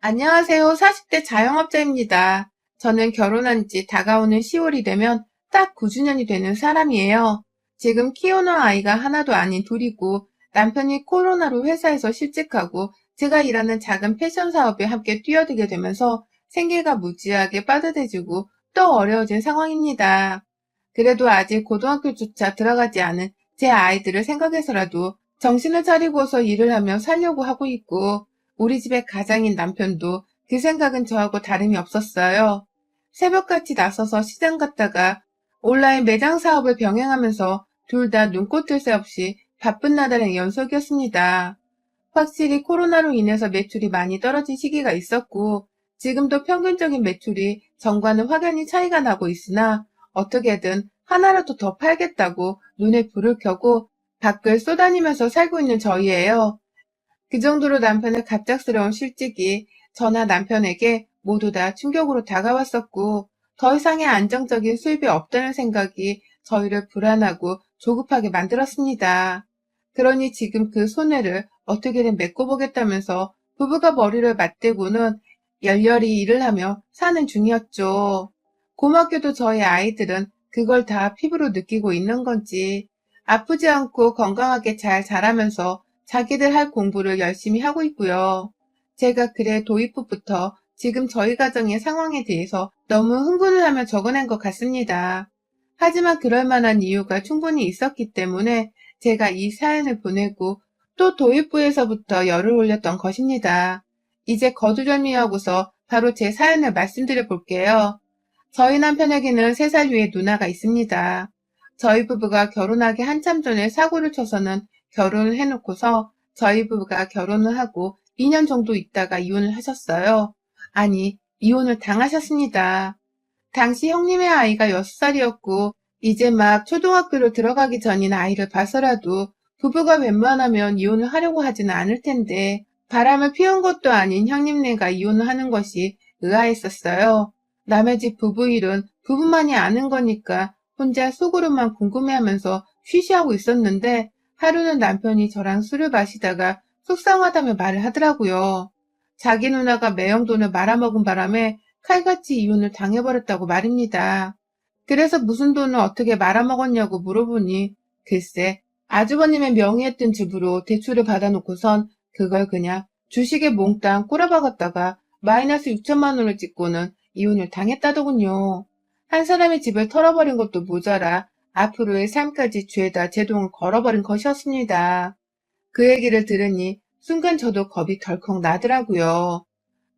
안녕하세요. 40대 자영업자입니다. 저는 결혼한 지 다가오는 10월이 되면 딱 9주년이 되는 사람이에요. 지금 키우는 아이가 하나도 아닌 둘이고 남편이 코로나로 회사에서 실직하고 제가 일하는 작은 패션 사업에 함께 뛰어들게 되면서 생계가 무지하게 빠듯해지고 또 어려워진 상황입니다. 그래도 아직 고등학교조차 들어가지 않은 제 아이들을 생각해서라도 정신을 차리고서 일을 하며 살려고 하고 있고 우리 집의 가장인 남편도 그 생각은 저하고 다름이 없었어요. 새벽같이 나서서 시장 갔다가 온라인 매장 사업을 병행하면서 둘 다 눈꽃 뜰 새 없이 바쁜 나날의 연속이었습니다. 확실히 코로나로 인해서 매출이 많이 떨어진 시기가 있었고 지금도 평균적인 매출이 전과는 확연히 차이가 나고 있으나 어떻게든 하나라도 더 팔겠다고 눈에 불을 켜고 밖을 쏘다니면서 살고 있는 저희예요. 그 정도로 남편의 갑작스러운 실직이 저나 남편에게 모두 다 충격으로 다가왔었고 더 이상의 안정적인 수입이 없다는 생각이 저희를 불안하고 조급하게 만들었습니다. 그러니 지금 그 손해를 어떻게든 메꿔보겠다면서 부부가 머리를 맞대고는 열렬히 일을 하며 사는 중이었죠. 고맙게도 저희 아이들은 그걸 다 피부로 느끼고 있는 건지 아프지 않고 건강하게 잘 자라면서 자기들 할 공부를 열심히 하고 있고요. 제가 글의 도입부부터 지금 저희 가정의 상황에 대해서 너무 흥분을 하며 적어낸 것 같습니다. 하지만 그럴 만한 이유가 충분히 있었기 때문에 제가 이 사연을 보내고 또 도입부에서부터 열을 올렸던 것입니다. 이제 거두절미하고서 바로 제 사연을 말씀드려 볼게요. 저희 남편에게는 3살 위의 누나가 있습니다. 저희 부부가 결혼하기 한참 전에 사고를 쳐서는 결혼을 해놓고서 저희 부부가 결혼을 하고 2년 정도 있다가 이혼을 하셨어요. 아니, 이혼을 당하셨습니다. 당시 형님의 아이가 6살이었고 이제 막 초등학교로 들어가기 전인 아이를 봐서라도 부부가 웬만하면 이혼을 하려고 하지는 않을 텐데 바람을 피운 것도 아닌 형님네가 이혼을 하는 것이 의아했었어요. 남의 집 부부 일은 부부만이 아는 거니까 혼자 속으로만 궁금해하면서 쉬쉬하고 있었는데 하루는 남편이 저랑 술을 마시다가 속상하다며 말을 하더라고요. 자기 누나가 매형돈을 말아먹은 바람에 칼같이 이혼을 당해버렸다고 말입니다. 그래서 무슨 돈을 어떻게 말아먹었냐고 물어보니 글쎄 아주버님의 명의의 뜬 집으로 대출을 받아놓고선 그걸 그냥 주식에 몽땅 꼬라박았다가 마이너스 6천만 원을 찍고는 이혼을 당했다더군요. 한 사람의 집을 털어버린 것도 모자라 앞으로의 삶까지 죄다 제동을 걸어버린 것이었습니다. 그 얘기를 들으니 순간 저도 겁이 덜컥 나더라고요.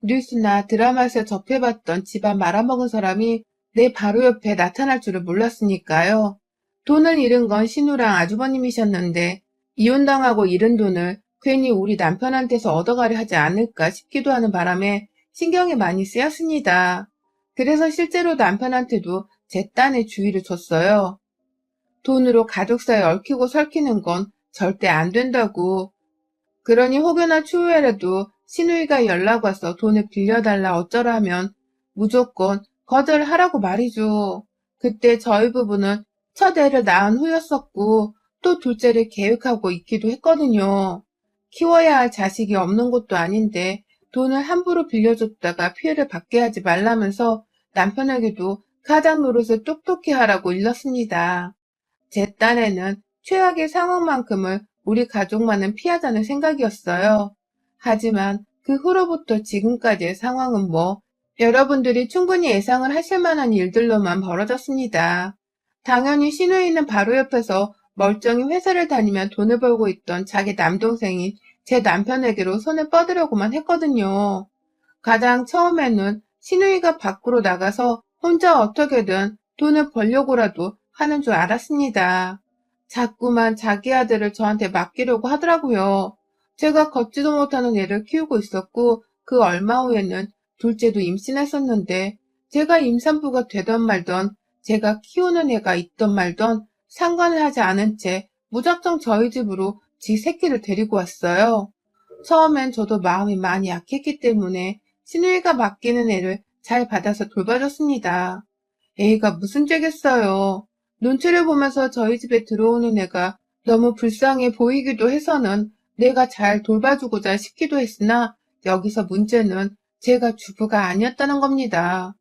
뉴스나 드라마에서 접해봤던 집안 말아먹은 사람이 내 바로 옆에 나타날 줄을 몰랐으니까요. 돈을 잃은 건 신우랑 아주버님이셨는데 이혼당하고 잃은 돈을 괜히 우리 남편한테서 얻어가려 하지 않을까 싶기도 하는 바람에 신경이 많이 쓰였습니다. 그래서 실제로 남편한테도 제 딴에 주의를 줬어요. 돈으로 가족 사이 얽히고 설키는 건 절대 안 된다고. 그러니 혹여나 추후에라도 시누이가 연락 와서 돈을 빌려달라 어쩌라 하면 무조건 거절하라고 말이죠. 그때 저희 부부는 첫 애를 낳은 후였었고 또 둘째를 계획하고 있기도 했거든요. 키워야 할 자식이 없는 것도 아닌데 돈을 함부로 빌려줬다가 피해를 받게 하지 말라면서 남편에게도 가장 노릇을 똑똑히 하라고 일렀습니다. 제 딴에는 최악의 상황만큼을 우리 가족만은 피하자는 생각이었어요. 하지만 그 후로부터 지금까지의 상황은 여러분들이 충분히 예상을 하실 만한 일들로만 벌어졌습니다. 당연히 시누이는 바로 옆에서 멀쩡히 회사를 다니며 돈을 벌고 있던 자기 남동생인 제 남편에게로 손을 뻗으려고만 했거든요. 가장 처음에는 시누이가 밖으로 나가서 혼자 어떻게든 돈을 벌려고라도 하는 줄 알았습니다. 자꾸만 자기 아들을 저한테 맡기려고 하더라고요. 제가 걷지도 못하는 애를 키우고 있었고 그 얼마 후에는 둘째도 임신했었는데 제가 임산부가 되던 말던 제가 키우는 애가 있던 말던 상관을 하지 않은 채 무작정 저희 집으로 지 새끼를 데리고 왔어요. 처음엔 저도 마음이 많이 약했기 때문에 시누이가 맡기는 애를 잘 받아서 돌봐줬습니다. 애가 무슨 죄겠어요. 눈치를 보면서 저희 집에 들어오는 애가 너무 불쌍해 보이기도 해서는 내가 잘 돌봐주고자 싶기도 했으나 여기서 문제는 제가 주부가 아니었다는 겁니다.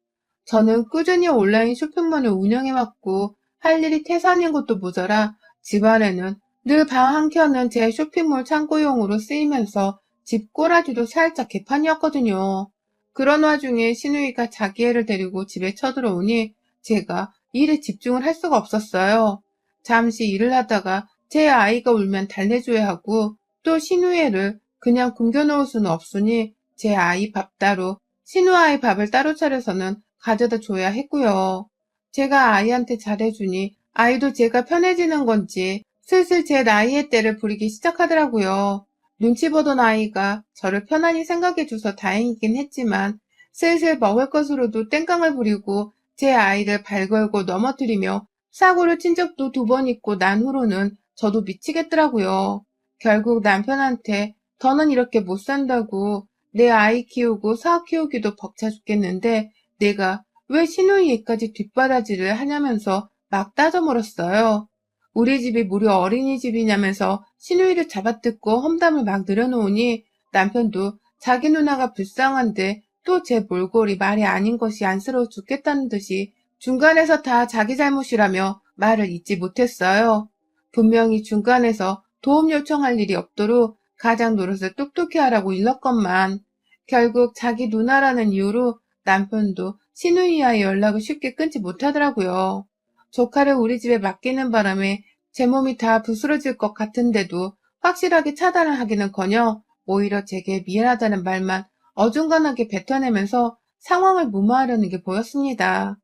저는 꾸준히 온라인 쇼핑몰을 운영해왔고 할 일이 태산인 것도 모자라 집안에는 늘 방 한켠은 제 쇼핑몰 창고용으로 쓰이면서 집 꼬라지도 살짝 개판이었거든요. 그런 와중에 시누이가 자기 애를 데리고 집에 쳐들어오니 제가 일에 집중을 할 수가 없었어요. 잠시 일을 하다가 제 아이가 울면 달래줘야 하고 또 시누이 애를 그냥 굶겨놓을 수는 없으니 제 아이 밥 따로 시누 아이 밥을 따로 차려서는 가져다 줘야 했고요. 제가 아이한테 잘해주니 아이도 제가 편해지는 건지 슬슬 제 나이의 때를 부리기 시작하더라고요. 눈치 보던 아이가 저를 편안히 생각해줘서 다행이긴 했지만 슬슬 먹을 것으로도 땡깡을 부리고 제 아이를 발걸고 넘어뜨리며 사고를 친 적도 2번 있고 난 후로는 저도 미치겠더라고요. 결국 남편한테 더는 이렇게 못 산다고 내 아이 키우고 사업 키우기도 벅차 죽겠는데 내가 왜 시누이 애까지 뒷바라지를 하냐면서 막 따져물었어요. 우리 집이 무료 어린이집이냐면서 시누이를 잡아뜯고 험담을 막 늘어놓으니 남편도 자기 누나가 불쌍한데 또 제 몰골이 말이 아닌 것이 안쓰러워 죽겠다는 듯이 중간에서 다 자기 잘못이라며 말을 잇지 못했어요. 분명히 중간에서 도움 요청할 일이 없도록 가장 노릇을 똑똑히 하라고 일렀건만 결국 자기 누나라는 이유로 남편도 시누이와의 연락을 쉽게 끊지 못하더라고요. 조카를 우리 집에 맡기는 바람에 제 몸이 다 부스러질 것 같은데도 확실하게 차단을 하기는커녕 오히려 제게 미안하다는 말만 어중간하게 뱉어내면서 상황을 무마하려는 게 보였습니다.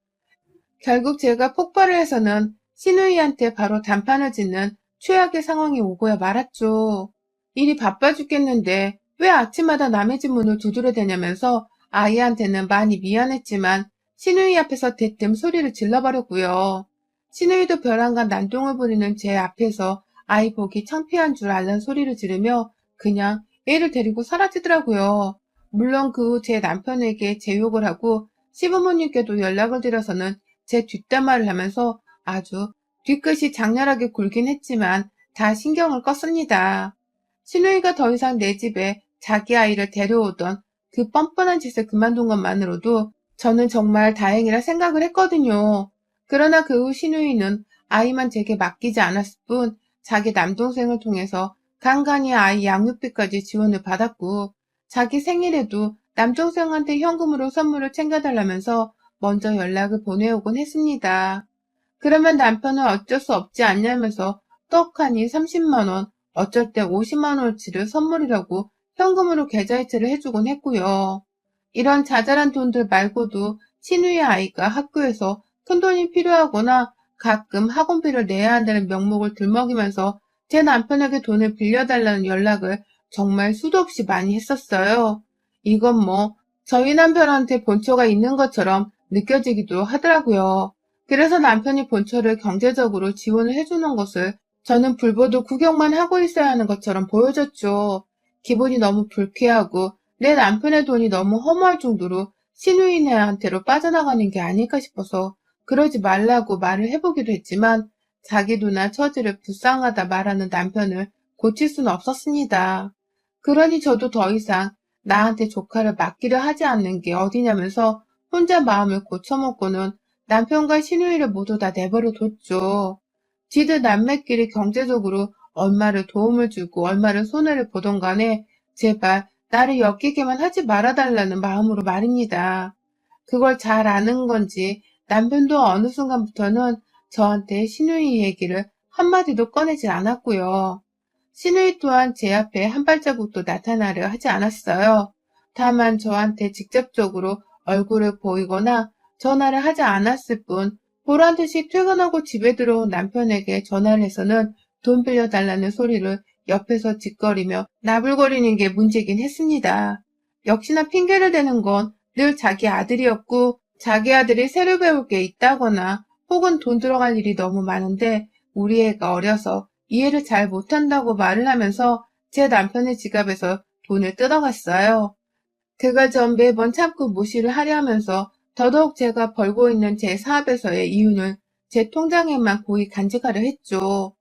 결국 제가 폭발을 해서는 시누이한테 바로 단판을 짓는 최악의 상황이 오고야 말았죠. 일이 바빠 죽겠는데 왜 아침마다 남의 집 문을 두드려대냐면서 아이한테는 많이 미안했지만 시누이 앞에서 대뜸 소리를 질러버렸고요. 시누이도 벼랑간 난동을 부리는 제 앞에서 아이 보기 창피한 줄 알란 소리를 지르며 그냥 애를 데리고 사라지더라고요. 물론 그 후 제 남편에게 제 욕을 하고 시부모님께도 연락을 드려서는 제 뒷담화를 하면서 아주 뒤끝이 장렬하게 굴긴 했지만 다 신경을 껐습니다. 시누이가 더 이상 내 집에 자기 아이를 데려오던 그 뻔뻔한 짓을 그만둔 것만으로도 저는 정말 다행이라 생각을 했거든요. 그러나 그 후 시누이는 아이만 제게 맡기지 않았을 뿐 자기 남동생을 통해서 간간히 아이 양육비까지 지원을 받았고 자기 생일에도 남동생한테 현금으로 선물을 챙겨달라면서 먼저 연락을 보내오곤 했습니다. 그러면 남편은 어쩔 수 없지 않냐면서 떡하니 30만 원, 어쩔 때 50만 원어치를 선물이라고 현금으로 계좌이체를 해주곤 했고요. 이런 자잘한 돈들 말고도 시누이 아이가 학교에서 큰돈이 필요하거나 가끔 학원비를 내야 한다는 명목을 들먹이면서 제 남편에게 돈을 빌려달라는 연락을 정말 수도 없이 많이 했었어요. 이건 뭐 저희 남편한테 본처가 있는 것처럼 느껴지기도 하더라고요. 그래서 남편이 본처를 경제적으로 지원을 해주는 것을 저는 불보듯 구경만 하고 있어야 하는 것처럼 보여졌죠. 기분이 너무 불쾌하고 내 남편의 돈이 너무 허무할 정도로 시누이네한테로 빠져나가는 게 아닐까 싶어서 그러지 말라고 말을 해보기도 했지만 자기 누나 처지를 불쌍하다 말하는 남편을 고칠 수는 없었습니다. 그러니 저도 더 이상 나한테 조카를 맡기려 하지 않는 게 어디냐면서 혼자 마음을 고쳐먹고는 남편과 시누이를 모두 다 내버려 뒀죠. 지들 남매끼리 경제적으로 얼마를 도움을 주고 얼마를 손해를 보던 간에 제발 나를 엮이게만 하지 말아달라는 마음으로 말입니다. 그걸 잘 아는 건지 남편도 어느 순간부터는 저한테 시누이 얘기를 한마디도 꺼내질 않았고요. 시누이 또한 제 앞에 한 발자국도 나타나려 하지 않았어요. 다만 저한테 직접적으로 얼굴을 보이거나 전화를 하지 않았을 뿐 보란듯이 퇴근하고 집에 들어온 남편에게 전화를 해서는 돈 빌려달라는 소리를 옆에서 짓거리며 나불거리는 게 문제긴 했습니다. 역시나 핑계를 대는 건 늘 자기 아들이었고 자기 아들이 새로 배울 게 있다거나 혹은 돈 들어갈 일이 너무 많은데 우리 애가 어려서 이해를 잘 못한다고 말을 하면서 제 남편의 지갑에서 돈을 뜯어갔어요. 그가 전 매번 참고 무시를 하려 하면서 더더욱 제가 벌고 있는 제 사업에서의 이윤을 제 통장에만 고이 간직하려 했죠.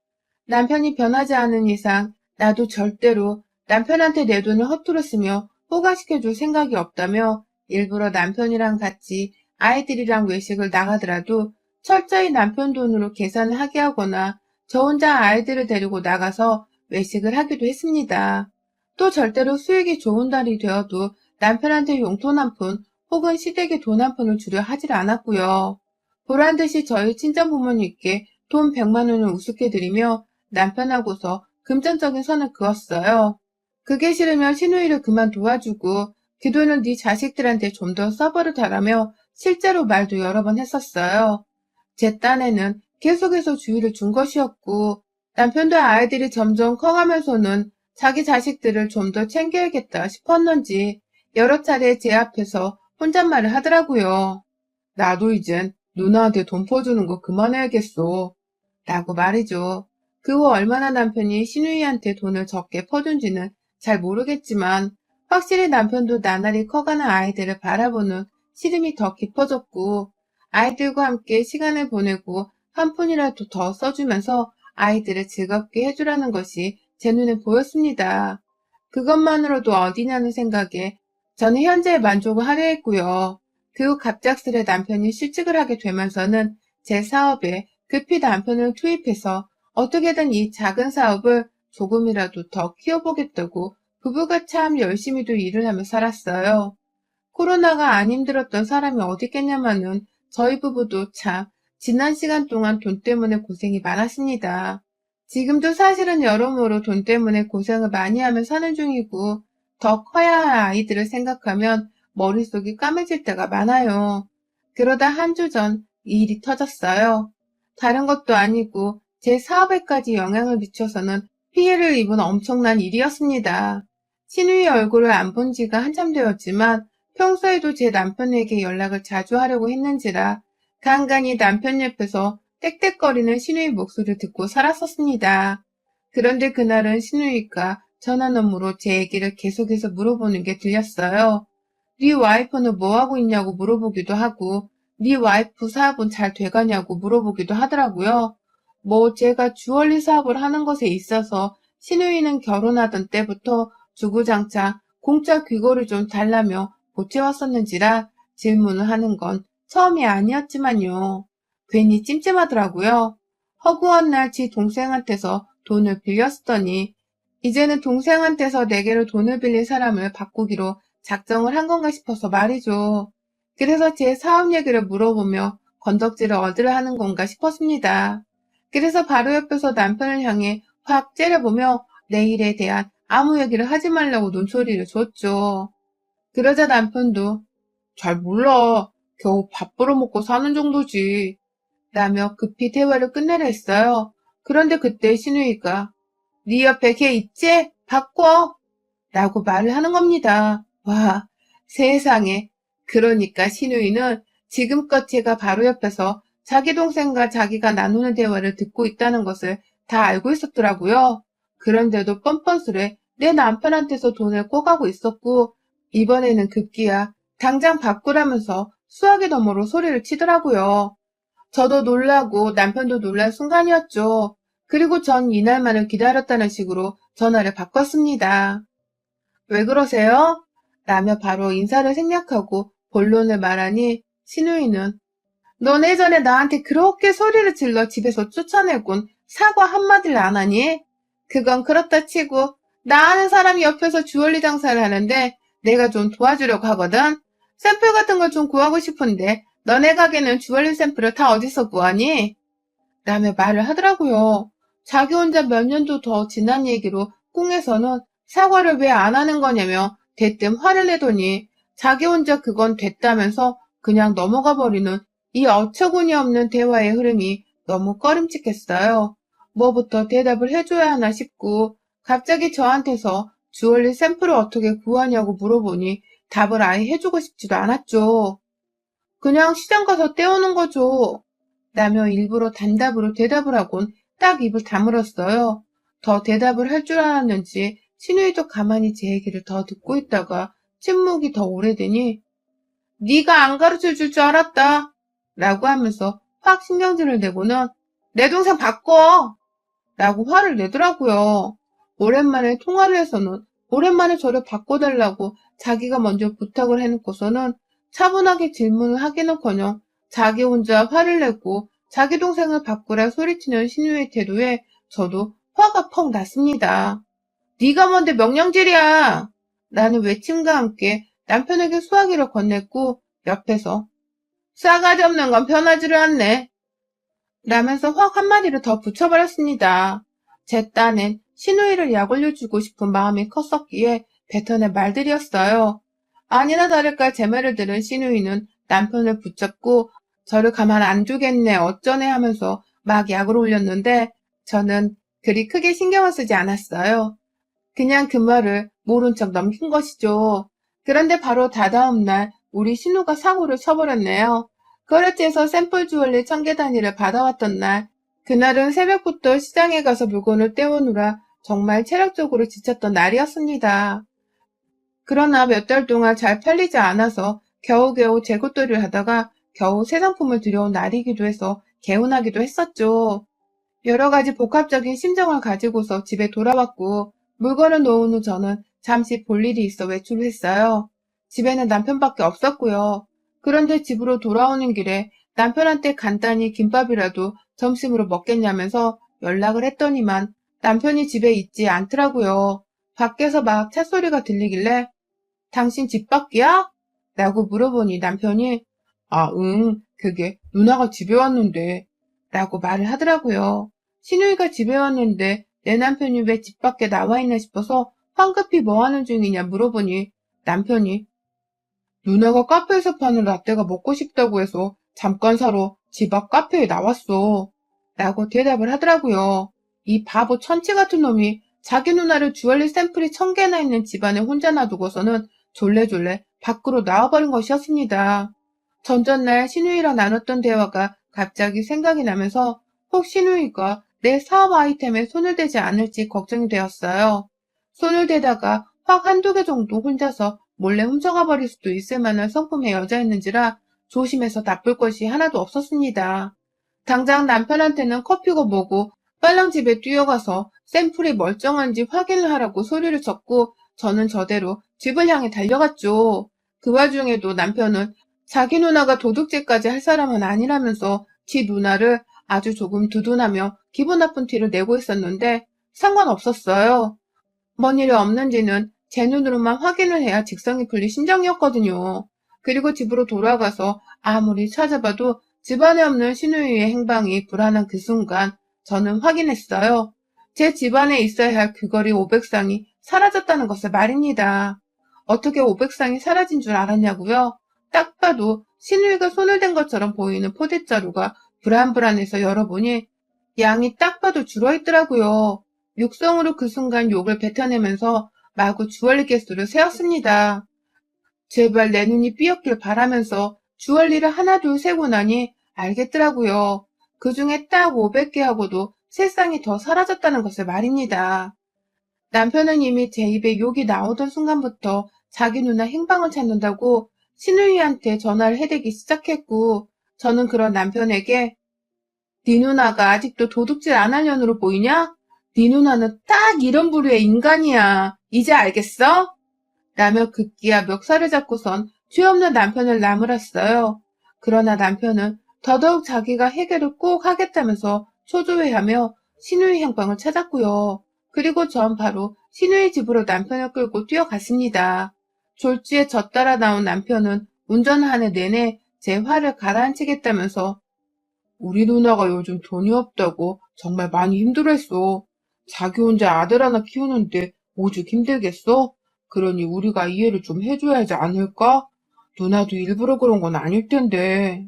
남편이 변하지 않은 이상 나도 절대로 남편한테 내 돈을 허투루 쓰며 호강시켜줄 생각이 없다며 일부러 남편이랑 같이 아이들이랑 외식을 나가더라도 철저히 남편 돈으로 계산을 하게 하거나 저 혼자 아이들을 데리고 나가서 외식을 하기도 했습니다. 또 절대로 수익이 좋은 달이 되어도 남편한테 용돈 한 푼 혹은 시댁에 돈 한 푼을 주려 하질 않았고요. 보란듯이 저희 친정부모님께 돈 100만 원을 우습게 드리며 남편하고서 금전적인 선을 그었어요. 그게 싫으면 시누이를 그만 도와주고 그 돈을 네 자식들한테 좀 더 써버릇하라며 실제로 말도 여러 번 했었어요. 제 딴에는 계속해서 주의를 준 것이었고 남편도 아이들이 점점 커가면서는 자기 자식들을 좀 더 챙겨야겠다 싶었는지 여러 차례 제 앞에서 혼잣말을 하더라고요. 나도 이젠 누나한테 돈 퍼주는 거 그만해야겠어. 라고 말이죠. 그 후 얼마나 남편이 시누이한테 돈을 적게 퍼준지는 잘 모르겠지만 확실히 남편도 나날이 커가는 아이들을 바라보는 시름이 더 깊어졌고 아이들과 함께 시간을 보내고 한 푼이라도 더 써주면서 아이들을 즐겁게 해주라는 것이 제 눈에 보였습니다. 그것만으로도 어디냐는 생각에 저는 현재에 만족을 하려 했고요. 그 후 갑작스레 남편이 실직을 하게 되면서는 제 사업에 급히 남편을 투입해서 어떻게든 이 작은 사업을 조금이라도 더 키워보겠다고 부부가 참 열심히도 일을 하며 살았어요. 코로나가 안 힘들었던 사람이 어디 있겠냐마는 저희 부부도 참 지난 시간 동안 돈 때문에 고생이 많았습니다. 지금도 사실은 여러모로 돈 때문에 고생을 많이 하며 사는 중이고 더 커야 할 아이들을 생각하면 머릿속이 까매질 때가 많아요. 그러다 한 주 전 이 일이 터졌어요. 다른 것도 아니고 제 사업에까지 영향을 미쳐서는 피해를 입은 엄청난 일이었습니다. 신우의 얼굴을 안 본 지가 한참 되었지만 평소에도 제 남편에게 연락을 자주 하려고 했는지라 간간히 남편 옆에서 떽떽거리는 신우의 목소리를 듣고 살았었습니다. 그런데 그날은 신우이가 전화 너머로 제 얘기를 계속해서 물어보는 게 들렸어요. 네 와이프는 뭐하고 있냐고 물어보기도 하고 네 와이프 사업은 잘 돼가냐고 물어보기도 하더라고요. 뭐 제가 주얼리 사업을 하는 것에 있어서 신우이는 결혼하던 때부터 주구장창 공짜 귀걸이 좀 달라며 보채왔었는지라 질문을 하는 건 처음이 아니었지만요. 괜히 찜찜하더라고요. 허구한 날 지 동생한테서 돈을 빌렸더니 이제는 동생한테서 내게로 돈을 빌린 사람을 바꾸기로 작정을 한 건가 싶어서 말이죠. 그래서 제 사업 얘기를 물어보며 건덕지를 얻으려 하는 건가 싶었습니다. 그래서 바로 옆에서 남편을 향해 확 째려보며 내 일에 대한 아무 얘기를 하지 말라고 눈소리를 줬죠. 그러자 남편도 잘 몰라. 겨우 밥 벌어먹고 사는 정도지. 라며 급히 대화를 끝내려 했어요. 그런데 그때 신우이가 네 옆에 걔 있지? 바꿔! 라고 말을 하는 겁니다. 와, 세상에. 그러니까 신우이는 지금껏 제가 바로 옆에서 자기 동생과 자기가 나누는 대화를 듣고 있다는 것을 다 알고 있었더라고요. 그런데도 뻔뻔스레 내 남편한테서 돈을 꼬가고 있었고 이번에는 급기야 당장 바꾸라면서 수화기 너머로 소리를 치더라고요. 저도 놀라고 남편도 놀란 순간이었죠. 그리고 전 이날만을 기다렸다는 식으로 전화를 바꿨습니다. 왜 그러세요? 라며 바로 인사를 생략하고 본론을 말하니 신우이는 넌 예전에 나한테 그렇게 소리를 질러 집에서 쫓아내곤 사과 한마디를 안 하니? 그건 그렇다 치고 나 아는 사람이 옆에서 주얼리 장사를 하는데 내가 좀 도와주려고 하거든. 샘플 같은 걸 좀 구하고 싶은데 너네 가게는 주얼리 샘플을 다 어디서 구하니? 라며 말을 하더라고요. 자기 혼자 몇 년도 더 지난 얘기로 꿍에서는 사과를 왜 안 하는 거냐며 대뜸 화를 내더니 자기 혼자 그건 됐다면서 그냥 넘어가 버리는 이 어처구니 없는 대화의 흐름이 너무 꺼림칙했어요. 뭐부터 대답을 해줘야 하나 싶고 갑자기 저한테서 주얼리 샘플을 어떻게 구하냐고 물어보니 답을 아예 해주고 싶지도 않았죠. 그냥 시장 가서 떼오는 거죠. 라며 일부러 단답으로 대답을 하곤 딱 입을 다물었어요. 더 대답을 할 줄 알았는지 신우이도 가만히 제 얘기를 더 듣고 있다가 침묵이 더 오래되니 네가 안 가르쳐 줄 줄 알았다 라고 하면서 확 신경질을 내고는 내 동생 바꿔 라고 화를 내더라고요. 오랜만에 통화를 해서는 오랜만에 저를 바꿔달라고 자기가 먼저 부탁을 해놓고서는 차분하게 질문을 하기는커녕 자기 혼자 화를 내고 자기 동생을 바꾸라 소리치는 신우의 태도에 저도 화가 펑 났습니다. 네가 뭔데 명령질이야! 라는 외침과 함께 남편에게 수화기를 건넸고 옆에서 싸가지 없는 건 편하지를 않네. 라면서 확 한마디를 더 붙여버렸습니다. 제 딴엔 신우이를 약 올려주고 싶은 마음이 컸었기에 뱉어낸 말들이었어요. 아니나 다를까 제 말을 들은 신우이는 남편을 붙잡고 저를 가만 안 두겠네 어쩌네 하면서 막 약을 올렸는데 저는 그리 크게 신경을 쓰지 않았어요. 그냥 그 말을 모른 척 넘긴 것이죠. 그런데 바로 다다음 날 우리 신우가 사고를 쳐버렸네요. 거래처에서 샘플 주얼리 1000개 단위를 받아왔던 날, 그날은 새벽부터 시장에 가서 물건을 떼오느라 정말 체력적으로 지쳤던 날이었습니다. 그러나 몇 달 동안 잘 팔리지 않아서 겨우겨우 재고떨이를 하다가 겨우 새 상품을 들여온 날이기도 해서 개운하기도 했었죠. 여러 가지 복합적인 심정을 가지고서 집에 돌아왔고 물건을 놓은 후 저는 잠시 볼 일이 있어 외출을 했어요. 집에는 남편밖에 없었고요. 그런데 집으로 돌아오는 길에 남편한테 간단히 김밥이라도 점심으로 먹겠냐면서 연락을 했더니만 남편이 집에 있지 않더라고요. 밖에서 막 찻소리가 들리길래 당신 집 밖이야? 라고 물어보니 남편이 아, 응, 그게 누나가 집에 왔는데 라고 말을 하더라고요. 신우이가 집에 왔는데 내 남편이 왜 집 밖에 나와 있나 싶어서 황급히 뭐 하는 중이냐 물어보니 남편이 누나가 카페에서 파는 라떼가 먹고 싶다고 해서 잠깐 사러 집 앞 카페에 나왔어. 라고 대답을 하더라고요. 이 바보 천치 같은 놈이 자기 누나를 주얼리 샘플이 1000개나 있는 집안에 혼자 놔두고서는 졸래졸래 밖으로 나와버린 것이었습니다. 전전날 신우이랑 나눴던 대화가 갑자기 생각이 나면서 혹 신우이가 내 사업 아이템에 손을 대지 않을지 걱정이 되었어요. 손을 대다가 확 한두 개 정도 혼자서 몰래 훔쳐가 버릴 수도 있을 만한 성품의 여자였는지라 조심해서 나쁠 것이 하나도 없었습니다. 당장 남편한테는 커피고 뭐고 빨랑 집에 뛰어가서 샘플이 멀쩡한지 확인을 하라고 소리를 쳤고 저는 저대로 집을 향해 달려갔죠. 그 와중에도 남편은 자기 누나가 도둑질까지 할 사람은 아니라면서 지 누나를 아주 조금 두둔하며 기분 나쁜 티를 내고 있었는데 상관없었어요. 뭔 일이 없는지는 제 눈으로만 확인을 해야 직성이 풀릴 심정이었거든요. 그리고 집으로 돌아가서 아무리 찾아봐도 집안에 없는 신우이의 행방이 불안한 그 순간 저는 확인했어요. 제 집안에 있어야 할 귀걸이 500쌍이 사라졌다는 것을 말입니다. 어떻게 500쌍이 사라진 줄 알았냐고요? 딱 봐도 신우이가 손을 댄 것처럼 보이는 포대자루가 불안불안해서 열어보니 양이 딱 봐도 줄어있더라고요. 육성으로 그 순간 욕을 뱉어내면서 마구 주얼리 개수를 세었습니다. 제발 내 눈이 삐었길 바라면서 주얼리를 하나 둘 세고 나니 알겠더라고요. 그 중에 딱 500개 하고도 3쌍이 더 사라졌다는 것을 말입니다. 남편은 이미 제 입에 욕이 나오던 순간부터 자기 누나 행방을 찾는다고 신우이한테 전화를 해대기 시작했고 저는 그런 남편에게 네 누나가 아직도 도둑질 안 할 년으로 보이냐? 네 누나는 딱 이런 부류의 인간이야. 이제 알겠어? 라며 급기야 멱살을 잡고선 죄 없는 남편을 나무랐어요. 그러나 남편은 더더욱 자기가 해결을 꼭 하겠다면서 초조해하며 신우이 행방을 찾았고요. 그리고 전 바로 신우이 집으로 남편을 끌고 뛰어갔습니다. 졸지에 저 따라 나온 남편은 운전하는 내내 제 화를 가라앉히겠다면서 우리 누나가 요즘 돈이 없다고 정말 많이 힘들어했어. 자기 혼자 아들 하나 키우는데 오죽 힘들겠어? 그러니 우리가 이해를 좀 해줘야 하지 않을까? 누나도 일부러 그런 건 아닐 텐데.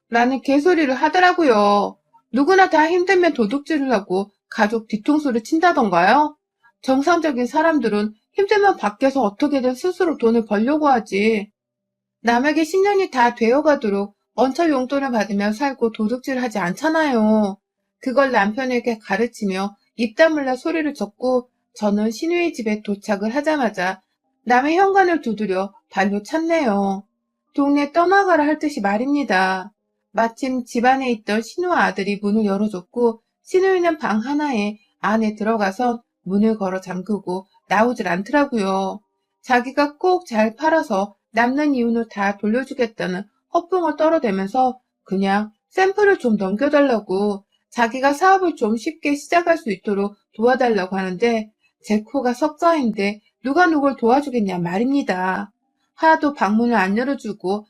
라는 개소리를 하더라고요. 누구나 다 힘들면 도둑질을 하고 가족 뒤통수를 친다던가요? 정상적인 사람들은 힘들면 밖에서 어떻게든 스스로 돈을 벌려고 하지. 남에게 10년이 다 되어가도록 언처 용돈을 받으며 살고 도둑질하지 않잖아요. 그걸 남편에게 가르치며 입 다물라 소리를 쳤고 저는 신우이 집에 도착을 하자마자 남의 현관을 두드려 발로 찼네요. 동네 떠나가라 할 듯이 말입니다. 마침 집안에 있던 신우 아들이 문을 열어줬고 신우이는 방 하나에 안에 들어가서 문을 걸어 잠그고 나오질 않더라고요. 자기가 꼭 잘 팔아서 남는 이윤을 다 돌려주겠다는 허풍을 떨어대면서 그냥 샘플을 좀 넘겨달라고 자기가 사업을 좀 쉽게 시작할 수 있도록 도와달라고 하는데 제 코가 석자인데 누가 누굴 도와주겠냐 말입니다. 하도 방문을 안 열어주고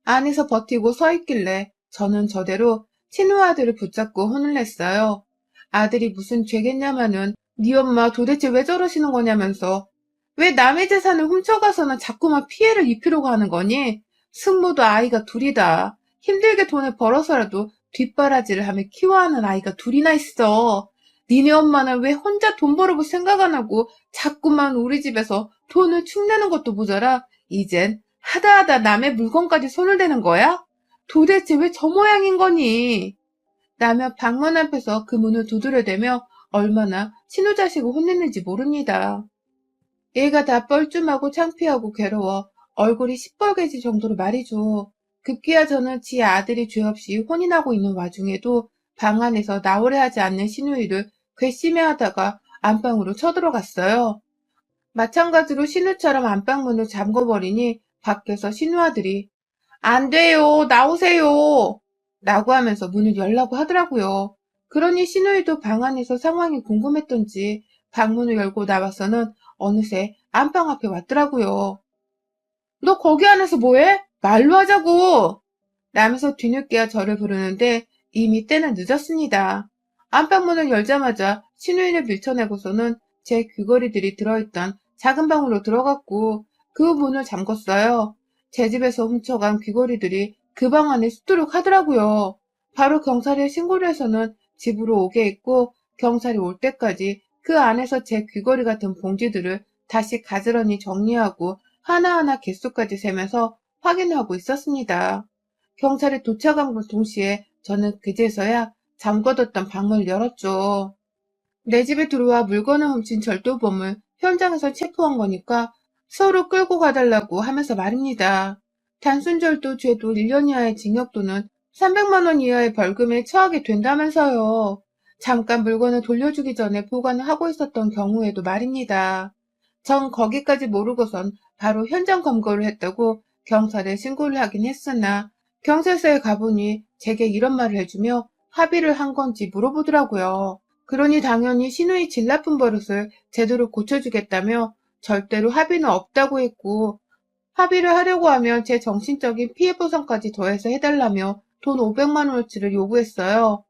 안에서 버티고 서 있길래 저는 저대로 친우 아들을 붙잡고 혼을 냈어요. 아들이 무슨 죄겠냐마는 네 엄마 도대체 왜 저러시는 거냐면서 왜 남의 재산을 훔쳐가서는 자꾸만 피해를 입히려고 하는 거니? 승모도 아이가 둘이다. 힘들게 돈을 벌어서라도 뒷바라지를 하며 키워하는 아이가 둘이나 있어. 니네 엄마는 왜 혼자 돈 벌어볼 생각 안 하고 자꾸만 우리 집에서 돈을 축내는 것도 모자라 이젠 하다하다 남의 물건까지 손을 대는 거야? 도대체 왜 저 모양인 거니? 라며 방문 앞에서 그 문을 두드려대며 얼마나 친우자식을 혼냈는지 모릅니다. 얘가 다 뻘쭘하고 창피하고 괴로워 얼굴이 시뻘개질 정도로 말이죠. 급기야 저는 지 아들이 죄 없이 혼이 나고 있는 와중에도 방 안에서 나오려 하지 않는 신우이를 괘씸해하다가 안방으로 쳐들어갔어요. 마찬가지로 신우처럼 안방문을 잠궈버리니 밖에서 신우 아들이 안 돼요, 나오세요 라고 하면서 문을 열라고 하더라고요. 그러니 신우이도 방 안에서 상황이 궁금했던지 방문을 열고 나와서는 어느새 안방 앞에 왔더라고요. 너 거기 안에서 뭐해? 말로 하자고! 라면서 뒤늦게야 저를 부르는데 이미 때는 늦었습니다. 안방문을 열자마자 신우이를 밀쳐내고서는 제 귀걸이들이 들어있던 작은 방으로 들어갔고 그 문을 잠궜어요. 제 집에서 훔쳐간 귀걸이들이 그 방 안에 숫도록 하더라고요. 바로 경찰에 신고를 해서는 집으로 오게 했고 경찰이 올 때까지 그 안에서 제 귀걸이 같은 봉지들을 다시 가지런히 정리하고 하나하나 개수까지 세면서 확인하고 있었습니다. 경찰이 도착함과 동시에 저는 그제서야 잠궈뒀던 방문을 열었죠. 내 집에 들어와 물건을 훔친 절도범을 현장에서 체포한 거니까 서로 끌고 가달라고 하면서 말입니다. 단순 절도 죄도 1년 이하의 징역 또는 300만 원 이하의 벌금에 처하게 된다면서요. 잠깐 물건을 돌려주기 전에 보관을 하고 있었던 경우에도 말입니다. 전 거기까지 모르고선 바로 현장 검거를 했다고 경찰에 신고를 하긴 했으나 경찰서에 가보니 제게 이런 말을 해주며 합의를 한 건지 물어보더라고요. 그러니 당연히 신우이 질 나쁜 버릇을 제대로 고쳐주겠다며 절대로 합의는 없다고 했고 합의를 하려고 하면 제 정신적인 피해 보상까지 더해서 해달라며 돈 500만 원어치를 요구했어요.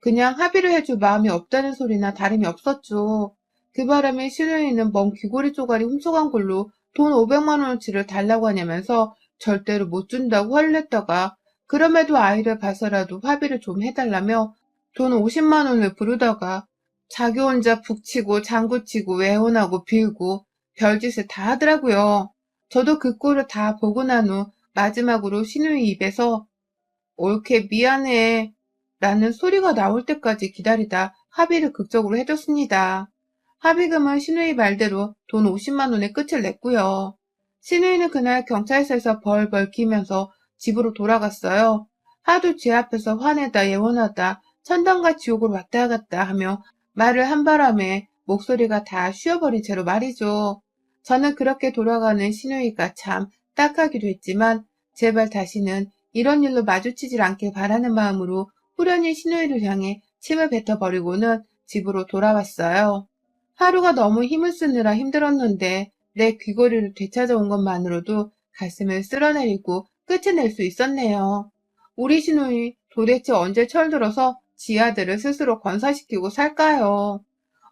그냥 합의를 해줄 마음이 없다는 소리나 다름이 없었죠. 그 바람에 신우이는 먼 귀걸이 쪼가리 훔쳐간 걸로 돈 500만 원어치를 달라고 하냐면서 절대로 못 준다고 화를 냈다가 그럼에도 아이를 봐서라도 합의를 좀 해달라며 돈 50만 원을 부르다가 자기 혼자 북치고 장구치고 외혼하고 빌고 별짓을 다 하더라고요. 저도 그 꼴을 다 보고 난 후 마지막으로 신우이 입에서 옳게 미안해 라는 소리가 나올 때까지 기다리다 합의를 극적으로 해줬습니다. 합의금은 신우이 말대로 돈 50만 원에 끝을 냈고요. 신우이는 그날 경찰서에서 벌벌 기면서 집으로 돌아갔어요. 하도 제 앞에서 화내다 예원하다 천당과 지옥으로 왔다 갔다 하며 말을 한 바람에 목소리가 다 쉬어버린 채로 말이죠. 저는 그렇게 돌아가는 신우이가 참 딱하기도 했지만 제발 다시는 이런 일로 마주치질 않길 바라는 마음으로 후련히 신우이를 향해 침을 뱉어버리고는 집으로 돌아왔어요. 하루가 너무 힘을 쓰느라 힘들었는데 내 귀걸이를 되찾아온 것만으로도 가슴을 쓸어내리고 끝을 낼 수 있었네요. 우리 신우이 도대체 언제 철들어서 지 아들을 스스로 건사시키고 살까요?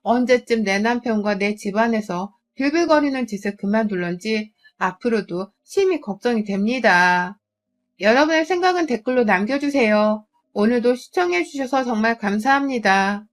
언제쯤 내 남편과 내 집안에서 빌빌거리는 짓을 그만둘런지 앞으로도 심히 걱정이 됩니다. 여러분의 생각은 댓글로 남겨주세요. 오늘도 시청해주셔서 정말 감사합니다.